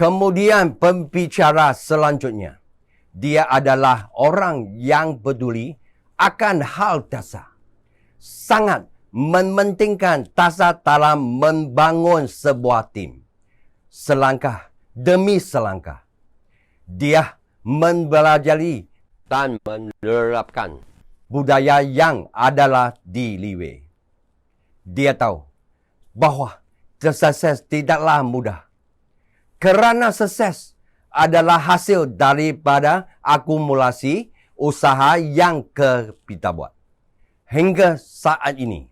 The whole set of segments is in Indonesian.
Kemudian pembicara selanjutnya, dia adalah orang yang peduli akan hal dasar. Sangat mementingkan dasar dalam membangun sebuah tim. Selangkah demi selangkah, dia mempelajari dan menerapkan budaya yang adalah di Liwei. Dia tahu bahawa sukses tidaklah mudah. Kerana sukses adalah hasil daripada akumulasi usaha yang kita buat. Hingga saat ini,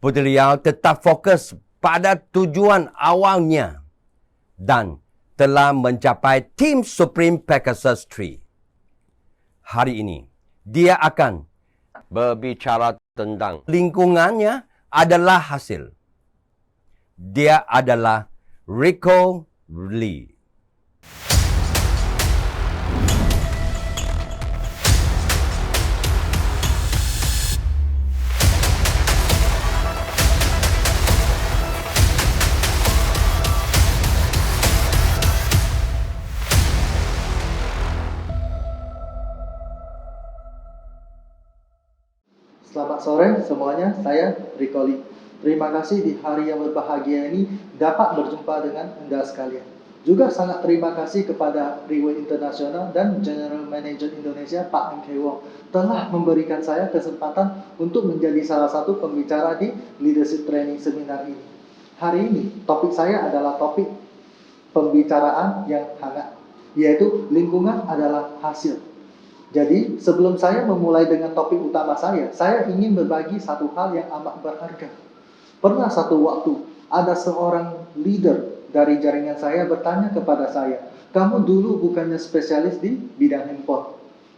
beliau tetap fokus pada tujuan awalnya dan telah mencapai tim Supreme Pegasus 3. Hari ini, dia akan berbicara tentang lingkungannya adalah hasil. Dia adalah Rico Lee. Selamat sore semuanya, saya Rico Lee. Terima kasih di hari yang berbahagia ini dapat berjumpa dengan Anda sekalian. Juga sangat terima kasih kepada Riwei International dan General Manager Indonesia Pak Ng Kee Wong telah memberikan saya kesempatan untuk menjadi salah satu pembicara di Leadership Training Seminar ini. Hari ini topik saya adalah topik pembicaraan yang hangat, yaitu lingkungan adalah hasil. Jadi, sebelum saya memulai dengan topik utama saya ingin berbagi satu hal yang amat berharga. Pernah satu waktu, ada seorang leader dari jaringan saya bertanya kepada saya, "Kamu dulu bukannya spesialis di bidang handphone.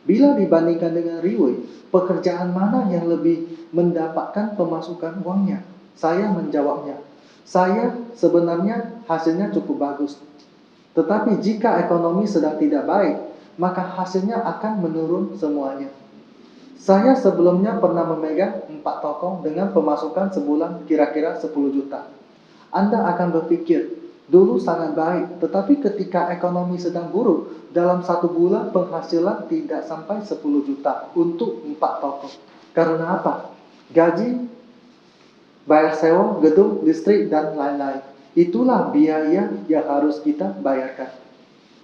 Bila dibandingkan dengan Riwei, pekerjaan mana yang lebih mendapatkan pemasukan uangnya?" Saya menjawabnya, "Saya sebenarnya hasilnya cukup bagus. Tetapi jika ekonomi sedang tidak baik, maka hasilnya akan menurun semuanya. Saya sebelumnya pernah memegang 4 toko dengan pemasukan sebulan kira-kira 10 juta. Anda akan berpikir, dulu sangat baik, tetapi ketika ekonomi sedang buruk, dalam 1 bulan penghasilan tidak sampai 10 juta untuk 4 toko. Karena apa? Gaji, bayar sewa, gedung, listrik, dan lain-lain. Itulah biaya yang harus kita bayarkan.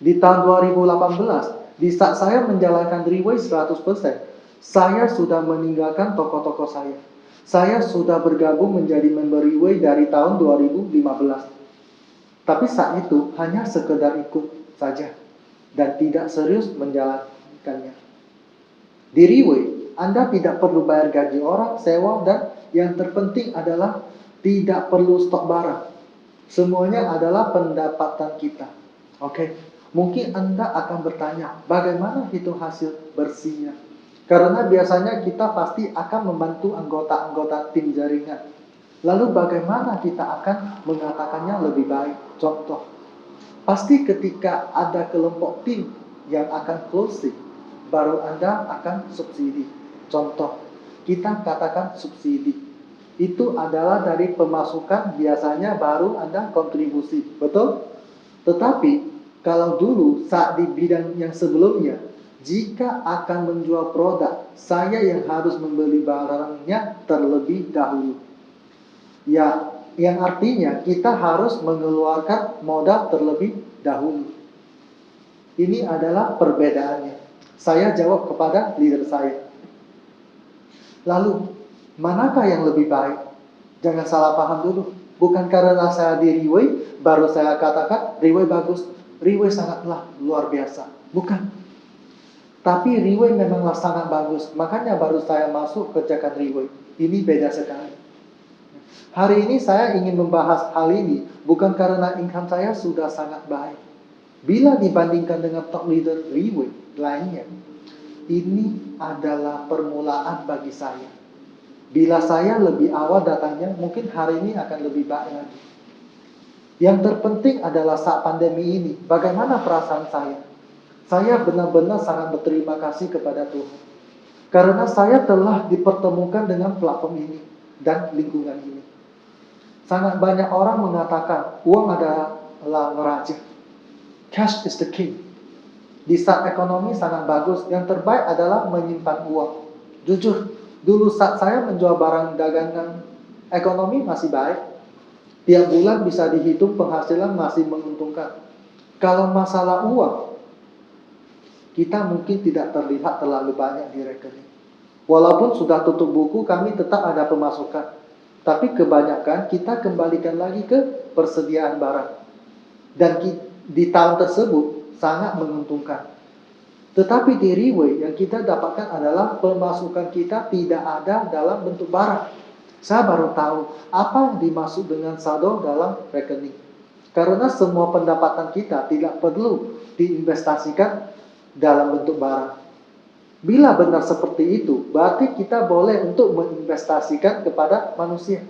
Di tahun 2018, di saat saya menjalankan Riwei 100%, saya sudah meninggalkan toko-toko saya. Saya sudah bergabung menjadi member Riwei dari tahun 2015. Tapi saat itu hanya sekedar ikut saja dan tidak serius menjalankannya. Di Riwei, Anda tidak perlu bayar gaji orang, sewa, dan yang terpenting adalah tidak perlu stok barang. Semuanya adalah pendapatan kita. Oke. Mungkin Anda akan bertanya, bagaimana hitung hasil bersihnya? Karena biasanya kita pasti akan membantu anggota-anggota tim jaringan. Lalu bagaimana kita akan mengatakannya lebih baik? Contoh, pasti ketika ada kelompok tim yang akan closing, baru Anda akan subsidi. Contoh, kita katakan subsidi. Itu adalah dari pemasukan biasanya baru Anda kontribusi, betul? Tetapi kalau dulu saat di bidang yang sebelumnya, jika akan menjual produk, saya yang harus membeli barangnya terlebih dahulu. Ya, yang artinya kita harus mengeluarkan modal terlebih dahulu. Ini adalah perbedaannya. Saya jawab kepada leader saya. Lalu, manakah yang lebih baik? Jangan salah paham dulu. Bukan karena saya di Riwei, baru saya katakan Riwei bagus. Riwei sangatlah luar biasa. Bukan. Tapi Riwei memanglah sangat bagus. Makanya baru saya masuk kerjakan Riwei. Ini beda sekali. Hari ini saya ingin membahas hal ini bukan karena income saya sudah sangat baik. Bila dibandingkan dengan top leader Riwei lainnya, ini adalah permulaan bagi saya. Bila saya lebih awal datangnya, mungkin hari ini akan lebih baik lagi. Yang terpenting adalah saat pandemi ini, bagaimana perasaan saya? Saya benar-benar sangat berterima kasih kepada Tuhan. Karena saya telah dipertemukan dengan platform ini dan lingkungan ini. Sangat banyak orang mengatakan uang adalah raja. cash is the king. Di saat ekonomi sangat bagus, yang terbaik adalah menyimpan uang. Jujur, dulu saat saya menjual barang dagangan, ekonomi masih baik. Tiap bulan bisa dihitung penghasilan masih menguntungkan. Kalau masalah uang, kita mungkin tidak terlihat terlalu banyak di rekening. Walaupun sudah tutup buku, kami tetap ada pemasukan. Tapi kebanyakan kita kembalikan lagi ke persediaan barang. Dan di tahun tersebut sangat menguntungkan. Tetapi di Riway yang kita dapatkan adalah pemasukan kita tidak ada dalam bentuk barang. Saya baru tahu apa yang dimaksud dengan saldo dalam rekening. Karena semua pendapatan kita tidak perlu diinvestasikan dalam bentuk barang. Bila benar seperti itu, berarti kita boleh untuk menginvestasikan kepada manusia.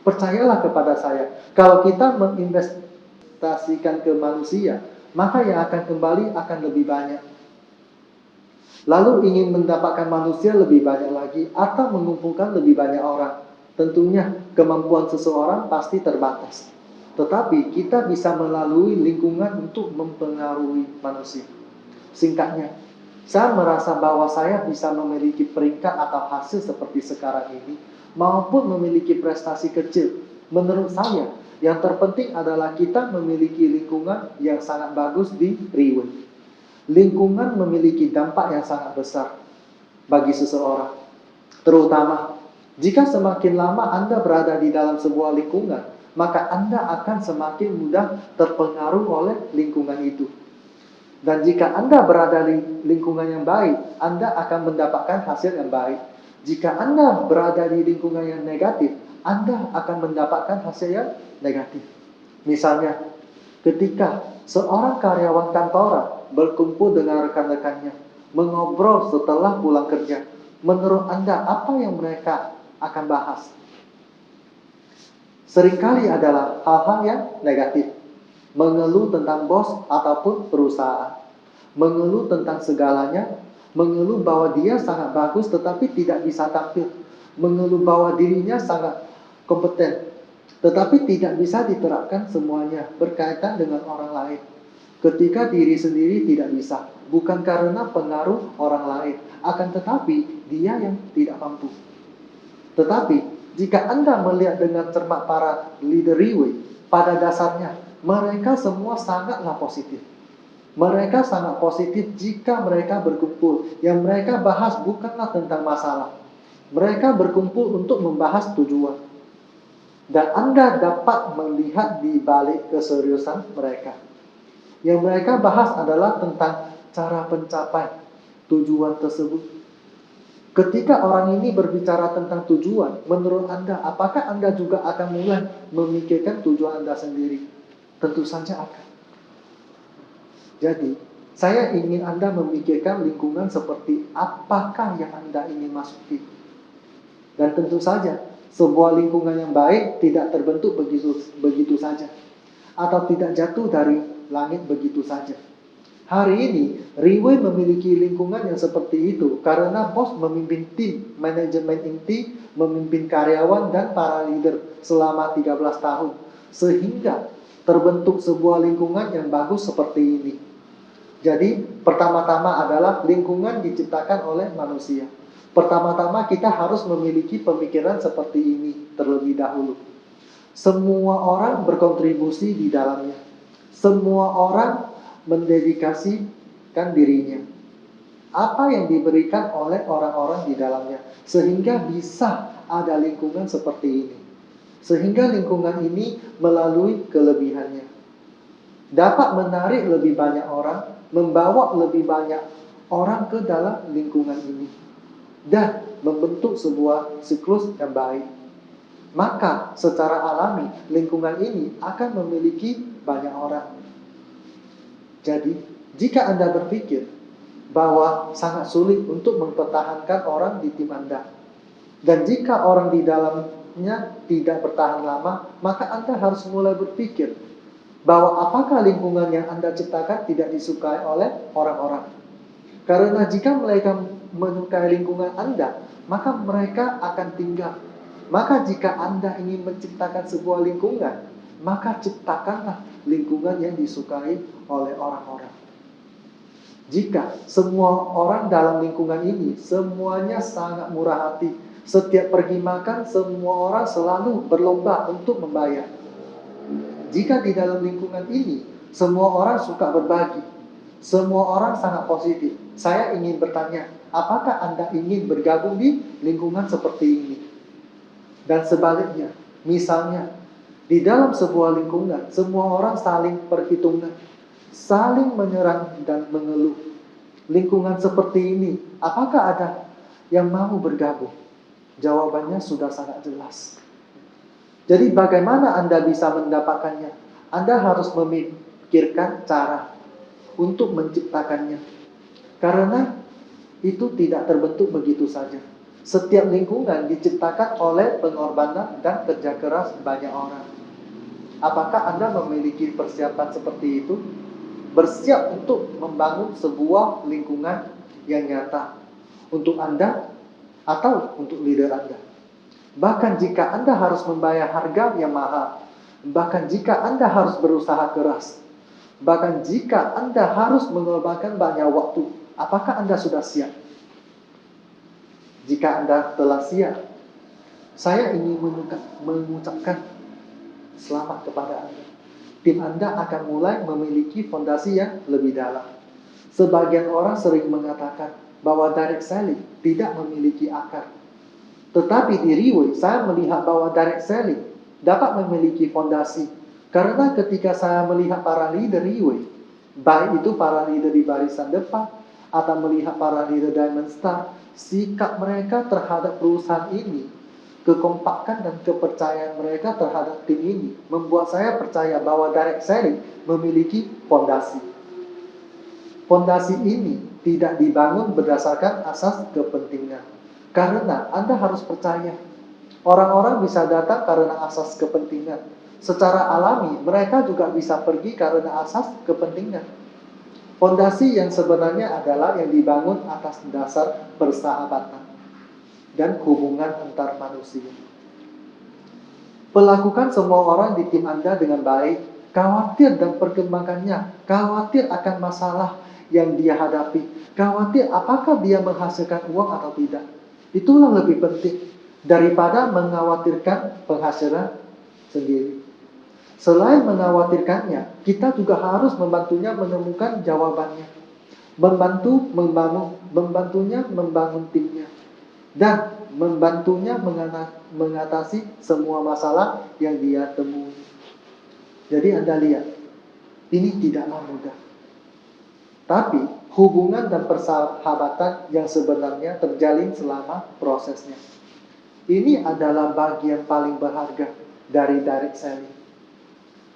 Percayalah kepada saya, kalau kita menginvestasikan ke manusia, maka yang akan kembali akan lebih banyak. Lalu ingin mendapatkan manusia lebih banyak lagi atau mengumpulkan lebih banyak orang. Tentunya kemampuan seseorang pasti terbatas. Tetapi kita bisa melalui lingkungan untuk mempengaruhi manusia. Singkatnya, saya merasa bahwa saya bisa memiliki peringkat atau hasil seperti sekarang ini, maupun memiliki prestasi kecil. Menurut saya, yang terpenting adalah kita memiliki lingkungan yang sangat bagus di Riway. Lingkungan memiliki dampak yang sangat besar bagi seseorang. Terutama, jika semakin lama Anda berada di dalam sebuah lingkungan, maka Anda akan semakin mudah terpengaruh oleh lingkungan itu. Dan jika Anda berada di lingkungan yang baik, Anda akan mendapatkan hasil yang baik. Jika Anda berada di lingkungan yang negatif, Anda akan mendapatkan hasil yang negatif. Misalnya, ketika seorang karyawan kantoran berkumpul dengan rekan-rekannya, mengobrol setelah pulang kerja, menurut Anda apa yang mereka akan bahas? Seringkali adalah hal-hal yang negatif. Mengeluh tentang bos ataupun perusahaan, mengeluh tentang segalanya, mengeluh bahwa dia sangat bagus tetapi tidak bisa tampil, mengeluh bahwa dirinya sangat kompeten tetapi tidak bisa diterapkan semuanya berkaitan dengan orang lain. Ketika diri sendiri tidak bisa, bukan karena pengaruh orang lain, akan tetapi dia yang tidak mampu. Tetapi jika Anda melihat dengan cermat para leader Riway, pada dasarnya mereka semua sangatlah positif. Mereka sangat positif jika mereka berkumpul. Yang mereka bahas bukanlah tentang masalah. Mereka berkumpul untuk membahas tujuan. Dan Anda dapat melihat di balik keseriusan mereka. Yang mereka bahas adalah tentang cara mencapai tujuan tersebut. Ketika orang ini berbicara tentang tujuan, menurut Anda, apakah Anda juga akan mulai memikirkan tujuan Anda sendiri? Tentu saja akan. Jadi, saya ingin Anda memikirkan lingkungan seperti apakah yang Anda ingin masuki. Dan tentu saja, sebuah lingkungan yang baik tidak terbentuk begitu saja. Atau tidak jatuh dari langit begitu saja. Hari ini, Riway memiliki lingkungan yang seperti itu karena bos memimpin tim, manajemen inti, memimpin karyawan dan para leader selama 13 tahun. Sehingga terbentuk sebuah lingkungan yang bagus seperti ini. Jadi, pertama-tama adalah lingkungan diciptakan oleh manusia. Pertama-tama kita harus memiliki pemikiran seperti ini terlebih dahulu. Semua orang berkontribusi di dalamnya. Semua orang mendedikasikan dirinya. Apa yang diberikan oleh orang-orang di dalamnya, sehingga bisa ada lingkungan seperti ini. Sehingga lingkungan ini melalui kelebihannya dapat menarik lebih banyak orang, membawa lebih banyak orang ke dalam lingkungan ini, dan membentuk sebuah siklus yang baik. Maka secara alami lingkungan ini akan memiliki banyak orang. Jadi, jika Anda berpikir bahwa sangat sulit untuk mempertahankan orang di tim Anda, dan jika orang di dalamnya tidak bertahan lama, maka Anda harus mulai berpikir bahwa apakah lingkungan yang Anda ciptakan tidak disukai oleh orang-orang. Karena jika mereka menyukai lingkungan Anda, maka mereka akan tinggal. Maka jika Anda ingin menciptakan sebuah lingkungan maka ciptakanlah lingkungan yang disukai oleh orang-orang. Jika semua orang dalam lingkungan ini semuanya sangat murah hati, setiap pergi makan semua orang selalu berlomba untuk membayar. Jika di dalam lingkungan ini semua orang suka berbagi, semua orang sangat positif, saya ingin bertanya, apakah Anda ingin bergabung di lingkungan seperti ini? Dan sebaliknya, misalnya di dalam sebuah lingkungan semua orang saling perhitungan, saling menyerang dan mengeluh. Lingkungan seperti ini, apakah ada yang mau bergabung? Jawabannya sudah sangat jelas. Jadi bagaimana Anda bisa mendapatkannya? Anda harus memikirkan cara untuk menciptakannya. Karena itu tidak terbentuk begitu saja. Setiap lingkungan diciptakan oleh pengorbanan dan kerja keras banyak orang. Apakah Anda memiliki persiapan seperti itu? Bersiap untuk membangun sebuah lingkungan yang nyata untuk Anda atau untuk leader Anda. Bahkan jika Anda harus membayar harga yang mahal, bahkan jika Anda harus berusaha keras, bahkan jika Anda harus mengorbankan banyak waktu, apakah Anda sudah siap? Jika Anda telah siap, saya ingin mengucapkan selamat kepada Anda. Tim Anda akan mulai memiliki fondasi yang lebih dalam. Sebagian orang sering mengatakan bahwa direct selling tidak memiliki akar. Tetapi di Riway, saya melihat bahwa direct selling dapat memiliki fondasi. Karena ketika saya melihat para leader Riway, baik itu para leader di barisan depan, atau melihat para leader Diamond Star, sikap mereka terhadap perusahaan ini, kekompakan dan kepercayaan mereka terhadap tim ini membuat saya percaya bahwa direct selling memiliki fondasi. Fondasi ini tidak dibangun berdasarkan asas kepentingan. Karena Anda harus percaya, orang-orang bisa datang karena asas kepentingan. Secara alami, mereka juga bisa pergi karena asas kepentingan. Fondasi yang sebenarnya adalah yang dibangun atas dasar persahabatan dan hubungan antar manusia. Perlakukan semua orang di tim Anda dengan baik, khawatir dan perkembangannya, khawatir akan masalah yang dia hadapi, khawatir apakah dia menghasilkan uang atau tidak. Itulah lebih penting daripada mengkhawatirkan penghasilan sendiri. Selain mengkhawatirkannya, kita juga harus membantunya menemukan jawabannya, membantunya membangun timnya, dan membantunya mengatasi semua masalah yang dia temui. Jadi Anda lihat, ini tidaklah mudah. Tapi hubungan dan persahabatan yang sebenarnya terjalin selama prosesnya. Ini adalah bagian paling berharga dari direct selling.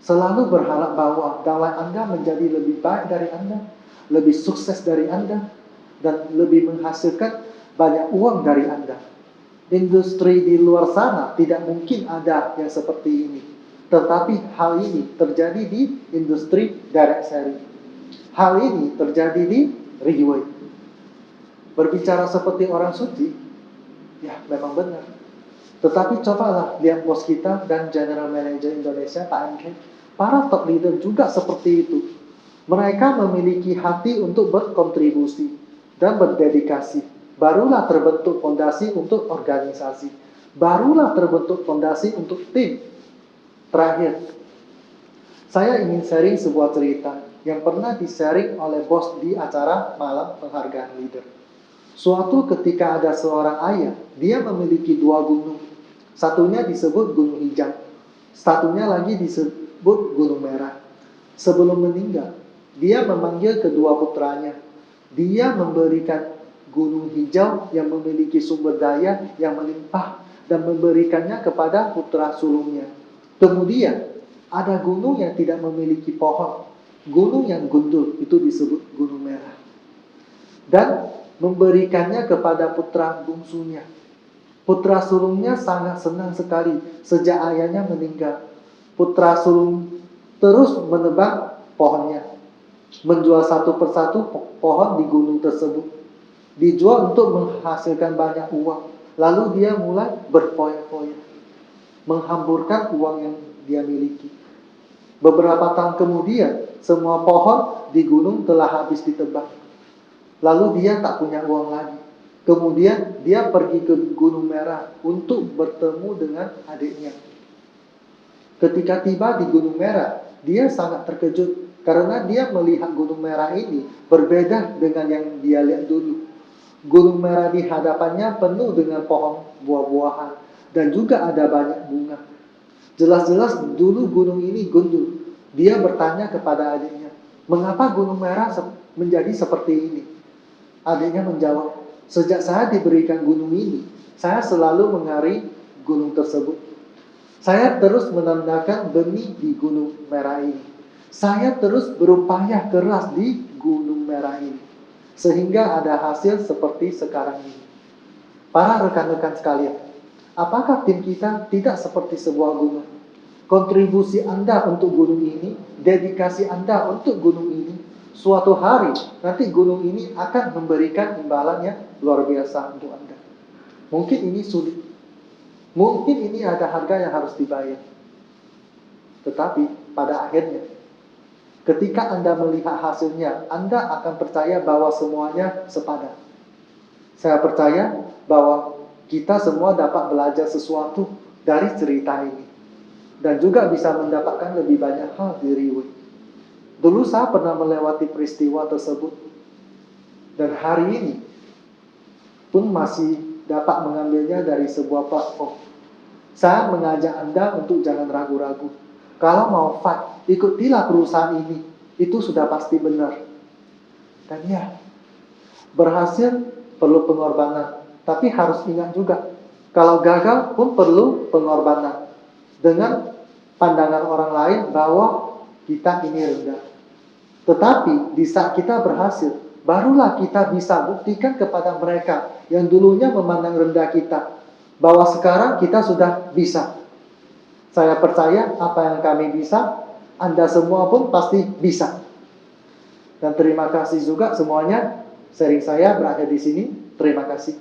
Selalu berharap bahwa dakwah Anda menjadi lebih baik dari Anda, lebih sukses dari Anda, dan lebih menghasilkan banyak uang dari Anda. Industri di luar sana tidak mungkin ada yang seperti ini. Tetapi hal ini terjadi di industri direct selling. Hal ini terjadi di Riway. Berbicara seperti orang suci, ya memang benar. Tetapi cobalah lihat bos kita dan General Manager Indonesia, Pak MK. Para top leader juga seperti itu. Mereka memiliki hati untuk berkontribusi dan berdedikasi. Barulah terbentuk fondasi untuk organisasi. Barulah terbentuk fondasi untuk tim. Terakhir, saya ingin sharing sebuah cerita yang pernah di-sharing oleh bos di acara malam penghargaan leader. Suatu ketika ada seorang ayah, dia memiliki 2 gunung. Satunya disebut Gunung Hijau, satunya lagi disebut Gunung Merah. Sebelum meninggal, dia memanggil kedua putranya. Dia memberikan Gunung Hijau yang memiliki sumber daya yang melimpah dan memberikannya kepada putra sulungnya. Kemudian, ada gunung yang tidak memiliki pohon. Gunung yang gundul, itu disebut Gunung Merah. Dan memberikannya kepada putra bungsunya. Putra sulungnya sangat senang sekali sejak ayahnya meninggal. Putra sulung terus menebang pohonnya, menjual satu persatu pohon di gunung tersebut. Dijual untuk menghasilkan banyak uang. Lalu dia mulai berfoya-foya, menghamburkan uang yang dia miliki. Beberapa tahun kemudian, semua pohon di gunung telah habis ditebang. Lalu dia tak punya uang lagi. Kemudian dia pergi ke Gunung Merah untuk bertemu dengan adiknya. Ketika tiba di Gunung Merah, dia sangat terkejut karena dia melihat Gunung Merah ini berbeda dengan yang dia lihat dulu. Gunung Merah di hadapannya penuh dengan pohon buah-buahan dan juga ada banyak bunga. Jelas-jelas dulu gunung ini gundul. Dia bertanya kepada adiknya, "Mengapa Gunung Merah menjadi seperti ini?" Adiknya menjawab, "Sejak saya diberikan gunung ini, saya selalu mengari gunung tersebut. Saya terus menandakan benih di Gunung Merah ini. Saya terus berupaya keras di Gunung Merah ini. Sehingga ada hasil seperti sekarang ini." Para rekan-rekan sekalian, apakah tim kita tidak seperti sebuah gunung? Kontribusi Anda untuk gunung ini, dedikasi Anda untuk gunung ini, suatu hari nanti gunung ini akan memberikan imbalan yang luar biasa untuk Anda. Mungkin ini sulit. Mungkin ini ada harga yang harus dibayar. Tetapi pada akhirnya, ketika Anda melihat hasilnya, Anda akan percaya bahwa semuanya sepadan. Saya percaya bahwa kita semua dapat belajar sesuatu dari cerita ini. Dan juga bisa mendapatkan lebih banyak hal di Riway. Dulu saya pernah melewati peristiwa tersebut. Dan hari ini pun masih dapat mengambilnya dari sebuah platform. Saya mengajak Anda untuk jangan ragu-ragu. Kalau mau fight, ikutilah perusahaan ini. Itu sudah pasti benar. Dan ya, berhasil perlu pengorbanan. Tapi harus ingat juga, kalau gagal pun perlu pengorbanan. Dengan pandangan orang lain bahwa kita ini rendah. Tetapi di saat kita berhasil, barulah kita bisa buktikan kepada mereka yang dulunya memandang rendah kita, bahwa sekarang kita sudah bisa. Saya percaya apa yang kami bisa, Anda semua pun pasti bisa. Dan terima kasih juga semuanya. Sharing saya berakhir di sini. Terima kasih.